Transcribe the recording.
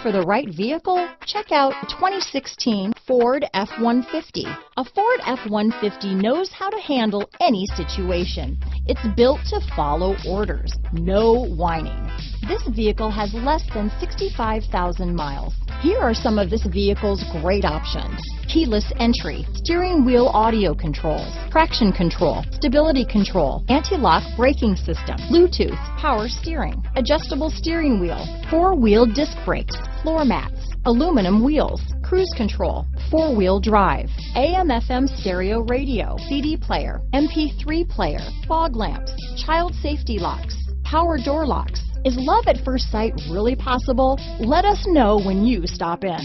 for the right vehicle? Check out 2016 Ford F-150. A Ford F-150 knows how to handle any situation. It's built to follow orders, no whining. This vehicle has less than 65,000 miles. Here are some of this vehicle's great options: keyless entry, steering wheel audio controls, traction control, stability control, anti-lock braking system, Bluetooth, power steering, adjustable steering wheel, four-wheel disc brakes, floor mats, aluminum wheels, cruise control, four-wheel drive, AM/FM stereo radio, CD player, MP3 player, fog lamps, child safety locks, power door locks. Is love at first sight really possible? Let us know when you stop in.